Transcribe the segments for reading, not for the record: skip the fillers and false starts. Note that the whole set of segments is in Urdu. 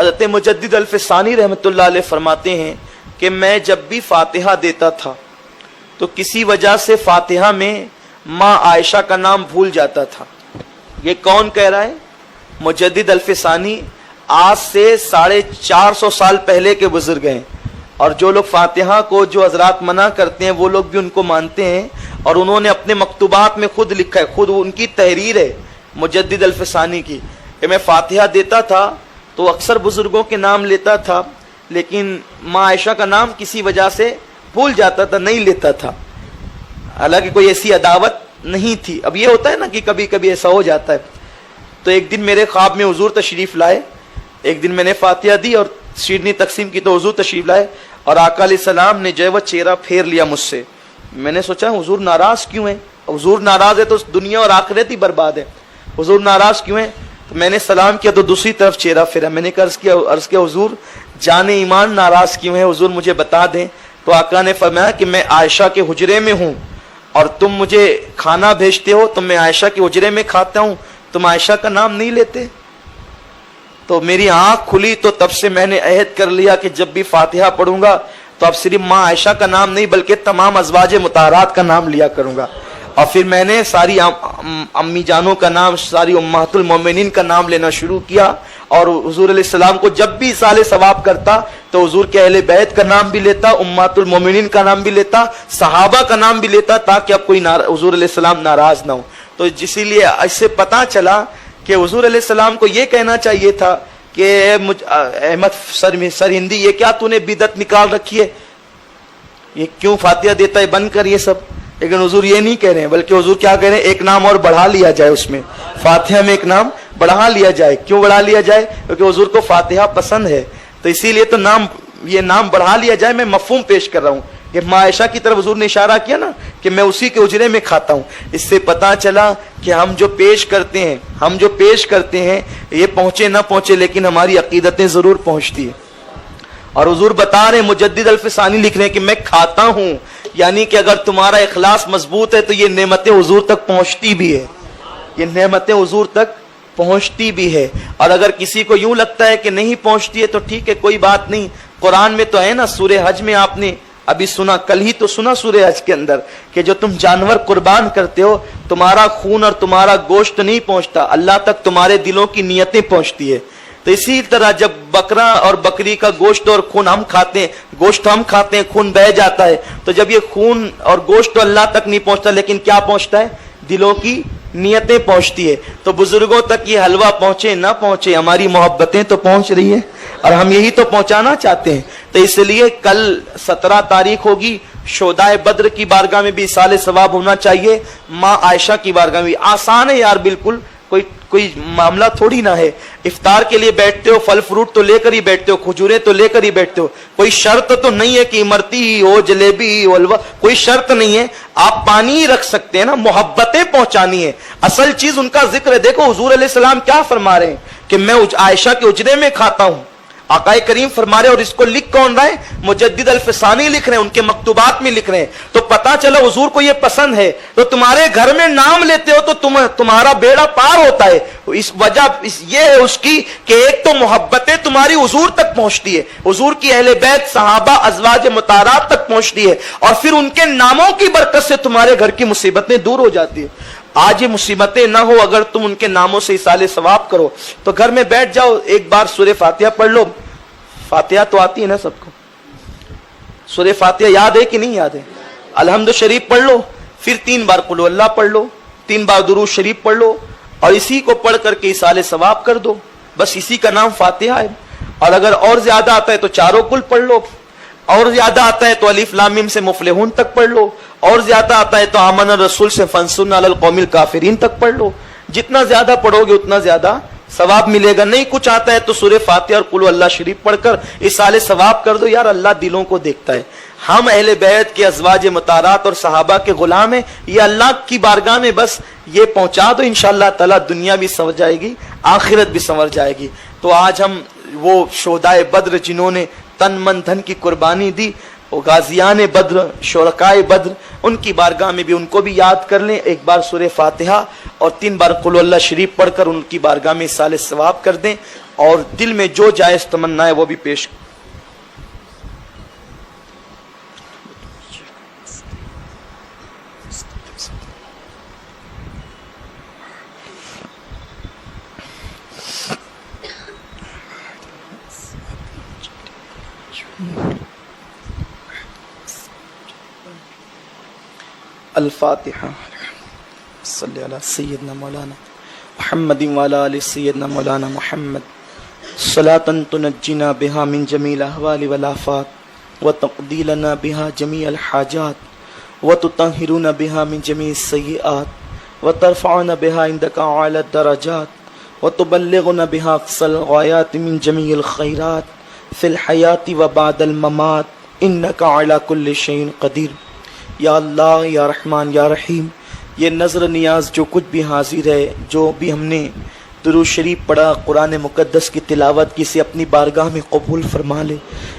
حضرت مجدد الفسانی رحمۃ اللہ علیہ فرماتے ہیں کہ میں جب بھی فاتحہ دیتا تھا تو کسی وجہ سے فاتحہ میں ماں عائشہ کا نام بھول جاتا تھا. یہ کون کہہ رہا ہے؟ مجدد الفسانی، آج سے 450 سال پہلے کے بزرگ ہیں. اور جو لوگ فاتحہ کو جو حضرات منع کرتے ہیں وہ لوگ بھی ان کو مانتے ہیں، اور انہوں نے اپنے مکتوبات میں خود لکھا ہے، خود ان کی تحریر ہے مجدد الفسانی کی، کہ میں فاتحہ دیتا تھا تو اکثر بزرگوں کے نام لیتا تھا، لیکن ماں عائشہ کا نام کسی وجہ سے بھول جاتا تھا، نہیں لیتا تھا، حالانکہ کوئی ایسی عداوت نہیں تھی. اب یہ ہوتا ہے نا کہ کبھی کبھی ایسا ہو جاتا ہے. تو ایک دن میرے خواب میں حضور تشریف لائے، ایک دن میں نے فاتحہ دی اور شیرنی تقسیم کی تو حضور تشریف لائے، اور آقا علیہ السلام نے جو ہے وہ چہرہ پھیر لیا مجھ سے. میں نے سوچا حضور ناراض کیوں ہیں؟ حضور ناراض ہے تو دنیا اور آخرت ہی برباد ہے، حضور ناراض کیوں ہیں؟ تو میں نے سلام کیا تو دوسری طرف چہرہ پھیرا. میں نے عرض کیا حضور جان ایمان ناراض کیوں ہیں؟ حضور مجھے بتا دیں. تو آقا نے فرمایا کہ میں عائشہ کے حجرے میں ہوں اور تم مجھے کھانا بھیجتے ہو تو میں عائشہ کے حجرے میں کھاتا ہوں، تم عائشہ کا نام نہیں لیتے. تو میری آنکھ کھلی، تو تب سے میں نے عہد کر لیا کہ جب بھی فاتحہ پڑھوں گا تو اب صرف ماں عائشہ کا نام نہیں بلکہ تمام ازواج مطہرات کا نام لیا کروں گا. اور پھر میں نے ساری امی جانوں کا نام، ساری امہات المومنین کا نام لینا شروع کیا، اور حضور علیہ السلام کو جب بھی اصال ثواب کرتا تو حضور کے اہل بیت کا نام بھی لیتا، امہات المومنین کا نام بھی لیتا، صحابہ کا نام بھی لیتا، تاکہ اب کوئی حضور علیہ السلام ناراض نہ ہو. تو اسی لیے اس سے پتہ چلا کہ حضور علیہ السلام کو یہ کہنا چاہیے تھا کہ احمد سرہندی یہ کیا تو نے بدعت نکال رکھی ہے، یہ کیوں فاتحہ دیتا ہے، بند کر یہ سب. لیکن حضور یہ نہیں کہہ رہے ہیں، بلکہ حضور کیا کہہ رہے ہیں؟ ایک نام اور بڑھا لیا جائے، اس میں فاتحہ میں ایک نام بڑھا لیا جائے. کیوں بڑھا لیا جائے؟ کیونکہ حضور کو فاتحہ پسند ہے، تو اسی لیے تو یہ نام بڑھا لیا جائے. میں مفہوم پیش کر رہا ہوں کہ ماں عائشہ کی طرف حضور نے اشارہ کیا نا کہ میں اسی کے حجرے میں کھاتا ہوں. اس سے پتہ چلا کہ ہم جو پیش کرتے ہیں یہ پہنچے نہ پہنچے لیکن ہماری عقیدتیں ضرور پہنچتی ہیں. اور حضور بتا رہے، مجدد الفسانی لکھ رہے ہیں کہ میں کھاتا ہوں، یعنی کہ اگر تمہارا اخلاص مضبوط ہے تو یہ نعمتیں حضور تک پہنچتی بھی ہے، یہ نعمتیں حضور تک پہنچتی بھی ہے. اور اگر کسی کو یوں لگتا ہے کہ نہیں پہنچتی ہے تو ٹھیک ہے، کوئی بات نہیں. قرآن میں تو ہے نا، سورہ حج میں آپ نے ابھی سنا، کل ہی تو سنا سورہ حج کے اندر، کہ جو تم جانور قربان کرتے ہو تمہارا خون اور تمہارا گوشت نہیں پہنچتا، اللہ تک تمہارے دلوں کی نیتیں پہنچتی ہے. تو اسی طرح جب بکرا اور بکری کا گوشت اور خون ہم کھاتے ہیں، خون بہہ جاتا ہے، تو جب یہ خون اور گوشت تو اللہ تک نہیں پہنچتا لیکن کیا پہنچتا ہے؟ دلوں کی نیتیں پہنچتی ہے. تو بزرگوں تک یہ حلوہ پہنچے نہ پہنچے، ہماری محبتیں تو پہنچ رہی ہیں اور ہم یہی تو پہنچانا چاہتے ہیں. تو اس لیے کل 17 تاریخ ہوگی، شہدائے بدر کی بارگاہ میں بھی اصال ثواب ہونا چاہیے، ماں عائشہ کی بارگاہ میں بھی. آسان ہے یار، بالکل کوئی معاملہ تھوڑی نہ ہے. افطار کے لیے بیٹھتے ہو، پھل فروٹ تو لے کر ہی بیٹھتے ہو، کھجوریں تو لے کر ہی بیٹھتے ہو. کوئی شرط تو نہیں ہے کہ امرتی ہی ہو، جلیبی ہی ہو، حلوہ، کوئی شرط نہیں ہے. آپ پانی ہی رکھ سکتے ہیں نا، محبتیں پہنچانی ہے. اصل چیز ان کا ذکر ہے. دیکھو حضور علیہ السلام کیا فرما رہے ہیں کہ میں عائشہ کے حجرے میں کھاتا ہوں. آقا کریم فرما رہے، اور اس کو لکھ کون رہا ہے؟ مجدد الفسانی لکھ رہے ہیں، ان کے مکتوبات میں لکھ رہے ہیں. تو پتا چلا حضور کو یہ پسند ہے، تو تمہارے گھر میں نام لیتے ہو تو تمہارا بیڑا پار ہوتا ہے. اس وجہ یہ ہے اس کی کہ ایک تو محبتیں تمہاری حضور تک پہنچتی ہے، حضور کی اہل بیت، صحابہ، ازواج مطہرات تک پہنچتی ہے، اور پھر ان کے ناموں کی برکت سے تمہارے گھر کی مصیبتیں دور ہو جاتی ہے. آج یہ مصیبتیں نہ ہو اگر تم ان کے ناموں سے اصال ثواب کرو. تو گھر میں بیٹھ جاؤ، ایک بار سورہ فاتحہ پڑھ لو. فاتحہ تو آتی ہے نا سب کو، سورہ فاتحہ یاد ہے کہ نہیں یاد ہے؟ الحمد شریف پڑھ لو، پھر 3 بار قل اللہ پڑھ لو، 3 بار درود شریف پڑھ لو، اور اسی کو پڑھ کر کے اصال ثواب کر دو. بس اسی کا نام فاتحہ ہے. اور اگر اور زیادہ آتا ہے تو چاروں کل پڑھ لو، اور زیادہ آتا ہے تو الف لام میم سے مفلحون تک پڑھ لو، اور زیادہ آتا ہے تو آمن الرسول سے فانصرنا علی القوم الکافرین تک پڑھ لو. جتنا زیادہ پڑھو گے اتنا زیادہ ثواب ملے گا. نہیں کچھ آتا ہے تو سورہ فاتحہ اور قل اللہ شریف پڑھ کر اصال ثواب کر دو. یار اللہ دلوں کو دیکھتا ہے. ہم اہل بیت کے ازواج مطہرات اور صحابہ کے غلام ہیں. یہ اللہ کی بارگاہ میں بس یہ پہنچا دو، انشاءاللہ تعالی دنیا بھی سنور جائے گی، آخرت بھی سنور جائے گی. تو آج ہم وہ شہدائے بدر جنہوں نے تن من دھن کی قربانی دی، وہ غازیان بدر، شرکائے بدر، ان کی بارگاہ میں بھی ان کو بھی یاد کر لیں. ایک بار سورہ فاتحہ اور 3 بار قل اللہ شریف پڑھ کر ان کی بارگاہ میں ایصال ثواب کر دیں، اور دل میں جو جائز تمنا ہے وہ بھی پیش کریں۔ الفاتحہ۔ صلی علی سیدنا مولانا محمد وعلی آل سیدنا مولانا محمد صلاۃ تنجینا بها من جمیع الاحوال والآفات وتقضی لنا بها جمیع الحاجات وتطہرنا بها من جمیع السیئات وترفعنا بها عندک اعلی الدرجات وتبلغنا بها اقصى الغایات من جمیع الخیرات فی الحیاة وبعد الممات انک علی کل شیء قدیر۔ یا اللہ، یا رحمان، یا رحیم، یہ نظر نیاز جو کچھ بھی حاضر ہے، جو بھی ہم نے درود شریف پڑھا، قرآن مقدس کی تلاوت کی، سے اپنی بارگاہ میں قبول فرما لے۔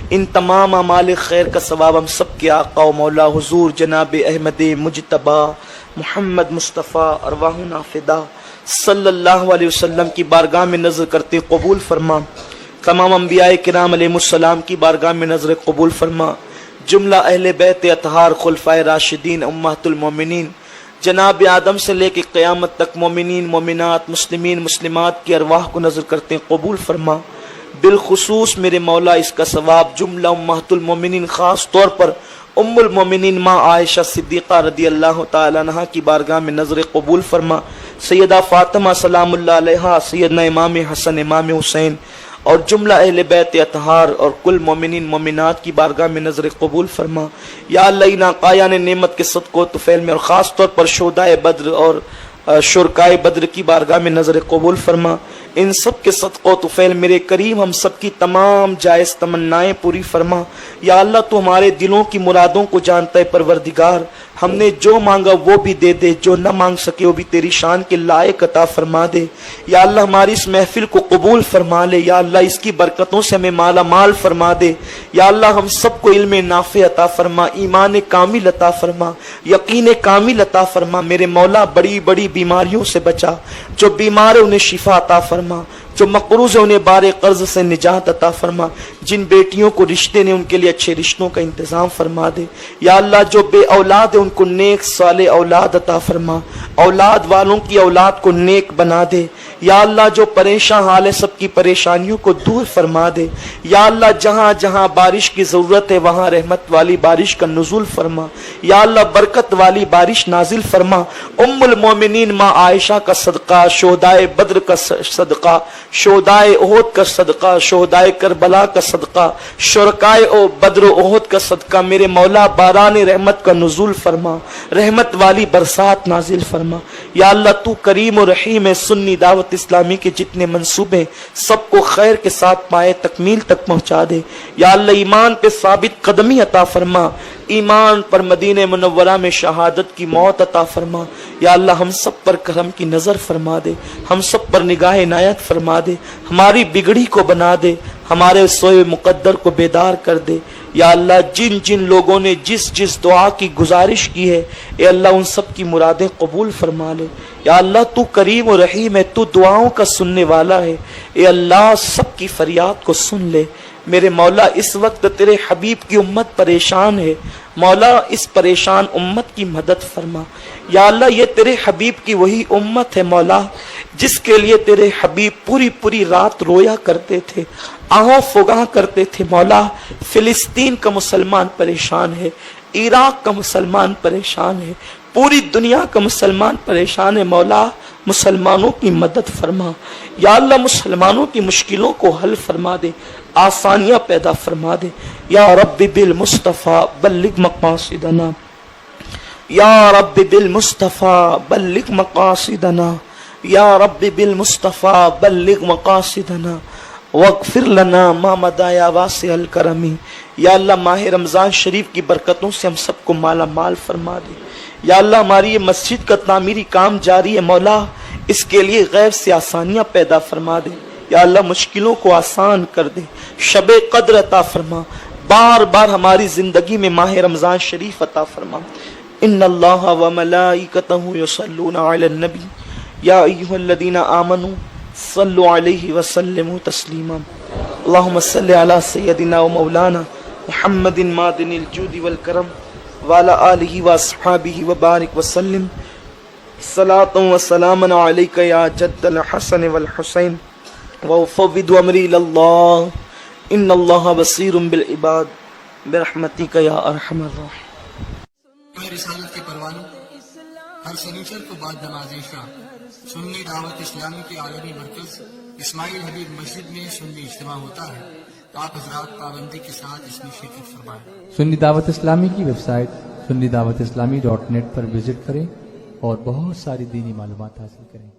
ان تمام اعمال خیر کا ثواب ہم سب کے آقا و مولا حضور جناب احمد مجتبی محمد مصطفیٰ ارواحنا فدا صلی اللہ علیہ وسلم کی بارگاہ میں نظر کرتے قبول فرما۔ تمام انبیاء کرام علیہ السلام کی بارگاہ میں نظر قبول فرما۔ جملہ اہل بیت اطہار خلفائے راشدین امہات المومنین جناب آدم سے لے کے قیامت تک مومنین مومنات مسلمین مسلمات کی ارواح کو نظر کرتے قبول فرما۔ بالخصوص میرے مولا اس کا ثواب جملہ امہات المومنین، خاص طور پر ام المومنین ماں عائشہ صدیقہ رضی اللہ تعالی عنہا کی بارگاہ میں نظر قبول فرما۔ سیدہ فاطمہ سلام اللہ علیہا، سیدنا امام حسن امام حسین اور جملہ اہل بیت اطہار اور کل مومنین مومنات کی بارگاہ میں نظر قبول فرما۔ یا اللہ ان آقایان نعمت کے صدقہ و طفیل میں، اور خاص طور پر شہدائے بدر اور شرکائے بدر کی بارگاہ میں نظر قبول فرما۔ ان سب کے صدقہ و طفیل میرے کریم ہم سب کی تمام جائز تمنائیں پوری فرما۔ یا اللہ تو ہمارے دلوں کی مرادوں کو جانتا ہے پروردگار، ہم نے جو مانگا وہ بھی دے دے، جو نہ مانگ سکے وہ بھی تیری شان کے لائق عطا فرما دے۔ یا اللہ ہماری اس محفل کو قبول فرما لے، یا اللہ اس کی برکتوں سے ہمیں مالا مال فرما دے۔ یا اللہ ہم سب کو علم نافع عطا فرما، ایمان کامل عطا فرما، یقین کامل عطا فرما۔ میرے مولا بڑی بڑی بیماریوں سے بچا، جو بیمار ہیں انہیں شفا عطا فرما، جو مقروض ہیں انہیں بار قرض سے نجات عطا فرما، جن بیٹیوں کو رشتے نے ان کے لیے اچھے رشتوں کا انتظام فرما دے۔ یا اللہ جو بے اولاد ہیں ان کو نیک صالح اولاد عطا فرما، اولاد والوں کی اولاد کو نیک بنا دے۔ یا اللہ جو پریشان حال ہے سب کی پریشانیوں کو دور فرما دے۔ یا اللہ جہاں جہاں بارش کی ضرورت ہے وہاں رحمت والی بارش کا نزول فرما۔ یا اللہ برکت والی بارش نازل فرما۔ ام المومنین ماں عائشہ کا صدقہ، شہدائے بدر کا صدقہ، شہدائے احد کا صدقہ، شہدائے کربلا کا صدقہ، شرکائے او بدر و احد کا صدقہ، میرے مولا باران رحمت کا نزول فرما، رحمت والی برسات نازل فرما۔ یا اللہ تو کریم و رحیم ہے، سنی دعوت اسلامی کے جتنے منصوبے سب کو خیر کے ساتھ پائے تکمیل تک پہنچا دے۔ یا اللہ ایمان پہ ثابت قدمی عطا فرما، ایمان پر مدینہ منورہ میں شہادت کی موت عطا فرما۔ یا اللہ ہم سب پر کرم کی نظر فرما دے، ہم سب پر نگاہ عنایت فرما دے، ہماری بگڑی کو بنا دے، ہمارے سوئے مقدر کو بیدار کر دے۔ یا اللہ جن جن لوگوں نے جس جس دعا کی گزارش کی ہے اے اللہ ان سب کی مرادیں قبول فرما لے۔ یا اللہ تو کریم و رحیم ہے، تو دعاؤں کا سننے والا ہے، اے اللہ سب کی فریاد کو سن لے۔ میرے مولا اس وقت تیرے حبیب کی امت پریشان ہے، مولا اس پریشان امت کی مدد فرما۔ یا اللہ یہ تیرے حبیب کی وہی امت ہے مولا جس کے لیے تیرے حبیب پوری پوری رات رویا کرتے تھے، آہو فغاں کرتے تھے۔ مولا فلسطین کا مسلمان پریشان ہے، عراق کا مسلمان پریشان ہے، پوری دنیا کا مسلمان پریشان ہے۔ مولا مسلمانوں کی مدد فرما۔ یا اللہ مسلمانوں کی مشکلوں کو حل فرما دے، آسانیاں پیدا فرما دے۔ یا رب بالمصطفیٰ بلغ مقاصدنا، یا رب بالمصطفیٰ بلغ مقاصدنا، یا رب بالمصطفیٰ بلغ مقاصدنا واغفر لنا ما مضى یا واسع الکرم۔ یا اللہ ماہ رمضان شریف کی برکتوں سے ہم سب کو مالا مال فرما دے۔ یا اللہ ہماری یہ مسجد کا تعمیری کام جاری ہے مولا، اس کے لیے غیب سے آسانیاں پیدا فرما دے۔ یا اللہ مشکلوں کو آسان کر دے، شب قدر عطا فرما، بار بار ہماری زندگی میں ماہ رمضان شریف عطا فرما۔ ان اللہ و ملائکتہ یصلون علی النبی یا ایھا الذین آمنوا صلوا علیہ وسلموا تسلیما اللہم صل علی سیدنا و مولانا محمد معدن الجود والکرم وعلی آلہ واصحابہ وبارک وسلم صلاۃ و سلام علیک یا جد الحسن والحسین وافوض امری الی اللہ ان اللہ بصیر بالعباد برحمتک یا ارحم الراحمین۔ رسالت کے پروانوں ہر سنیچر کو بعد نماز عشاء سنی دعوت اسلامی کے عالمی مرکز اسماعیل حبیب مسجد میں سنی اجتماع ہوتا ہے، آپ حضرات پابندی کے ساتھ اس میں شرکت فرمائیں۔ سنی دعوت اسلامی کی ویب سائٹ sunnidawatisllami.net پر وزٹ کریں اور بہت ساری دینی معلومات حاصل کریں۔